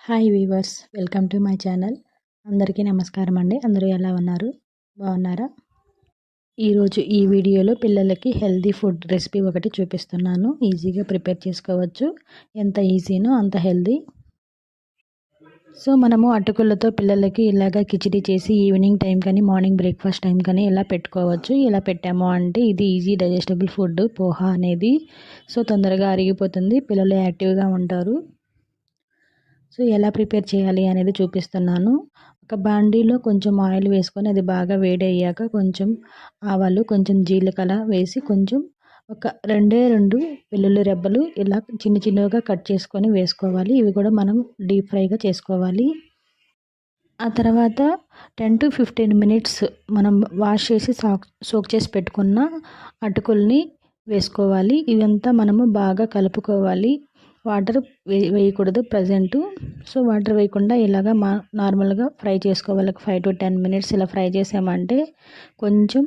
Hi weavers, welcome to my channel. అందరికీ నమస్కారం అండి. అందరూ ఎలా ఉన్నారు? బాగున్నారా? ఈరోజు ఈ వీడియోలో పిల్లలకి హెల్తీ ఫుడ్ రెసిపీ ఒకటి చూపిస్తున్నాను. ఈజీగా ప్రిపేర్ చేసుకోవచ్చు. ఎంత ఈజీనో అంత హెల్తీ. సో మనము అటుకులతో పిల్లలకి ఇలాగా కిచిడి చేసి ఈవినింగ్ టైం కానీ మార్నింగ్ బ్రేక్ఫాస్ట్ టైం కానీ ఇలా పెట్టుకోవచ్చు. ఇలా పెట్టాము అంటే ఇది ఈజీ డైజెస్టబుల్ ఫుడ్ పోహా అనేది. సో తొందరగా అరిగిపోతుంది, పిల్లలు యాక్టివ్గా ఉంటారు. సో ఎలా ప్రిపేర్ చేయాలి అనేది చూపిస్తున్నాను. ఒక బాండీలో కొంచెం ఆయిల్ వేసుకొని అది బాగా వేడయ్యాక కొంచెం ఆవాలు, కొంచెం జీలకర్ర వేసి కొంచెం ఒక రెండు వెల్లుల్లి రెబ్బలు ఇలా చిన్నగా కట్ చేసుకొని వేసుకోవాలి. ఇవి కూడా మనం డీప్ ఫ్రైగా చేసుకోవాలి. ఆ తర్వాత 10 to 15 మినిట్స్ మనం వాష్ చేసి సోక్ చేసి పెట్టుకున్న అటుకుల్ని వేసుకోవాలి. ఇదంతా మనము బాగా కలుపుకోవాలి. వాటర్ వేయకూడదు ప్రజెంటు. సో వాటర్ వేయకుండా ఇలాగా నార్మల్గా ఫ్రై చేసుకోవాలి. 5 to 10 మినిట్స్ ఇలా ఫ్రై చేసామంటే కొంచెం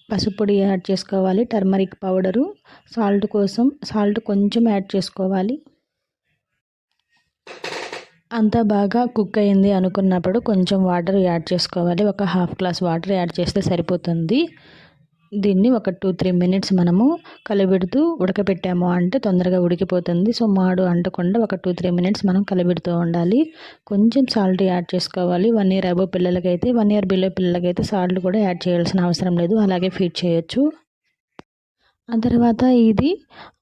పసుపు పొడి యాడ్ చేసుకోవాలి, టర్మరిక్ పౌడరు, సాల్ట్ కోసం సాల్ట్ కొంచెం యాడ్ చేసుకోవాలి. అంతా బాగా కుక్ అయింది అనుకున్నప్పుడు కొంచెం వాటర్ యాడ్ చేసుకోవాలి. ఒక హాఫ్ గ్లాస్ వాటర్ యాడ్ చేస్తే సరిపోతుంది. దీన్ని ఒక 2-3 మినిట్స్ మనము కలిపెడుతూ ఉడకబెట్టాము అంటే తొందరగా ఉడికిపోతుంది. సో మాడు అంటకుండా ఒక 2-3 మినిట్స్ మనం కలిపెడుతూ ఉండాలి. కొంచెం సాల్ట్ యాడ్ చేసుకోవాలి. 1 year అబోవ్ పిల్లలకైతే, 1 year బిలో పిల్లలకైతే సాల్ట్ కూడా యాడ్ చేయాల్సిన అవసరం లేదు, అలాగే ఫీడ్ చేయొచ్చు. ఆ తర్వాత ఇది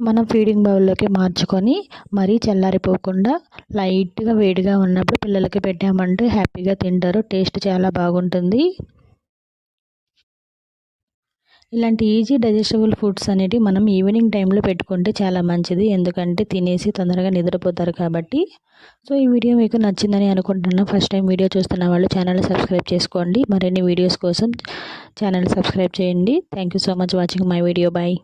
మనం ఫీడింగ్ బౌల్లోకి మార్చుకొని మరీ చల్లారిపోకుండా లైట్గా వేడిగా ఉన్నప్పుడు పిల్లలకి పెట్టామంటే హ్యాపీగా తింటారు. టేస్ట్ చాలా బాగుంటుంది. ఇలాంటి ఈజీ డైజెస్టబుల్ ఫుడ్స్ అనేవి మనం ఈవినింగ్ టైంలో పెట్టుకుంటే చాలా మంచిది. ఎందుకంటే తినేసి తొందరగా నిద్రపోతారు కాబట్టి. సో ఈ వీడియో మీకు నచ్చిందని అనుకుంటున్నాను. ఫస్ట్ టైం వీడియో చూస్తున్న వాళ్ళు ఛానల్ సబ్స్క్రైబ్ చేసుకోండి. మరిన్ని వీడియోస్ కోసం ఛానల్ సబ్స్క్రైబ్ చేయండి. Thank you so much watching my video. Bye.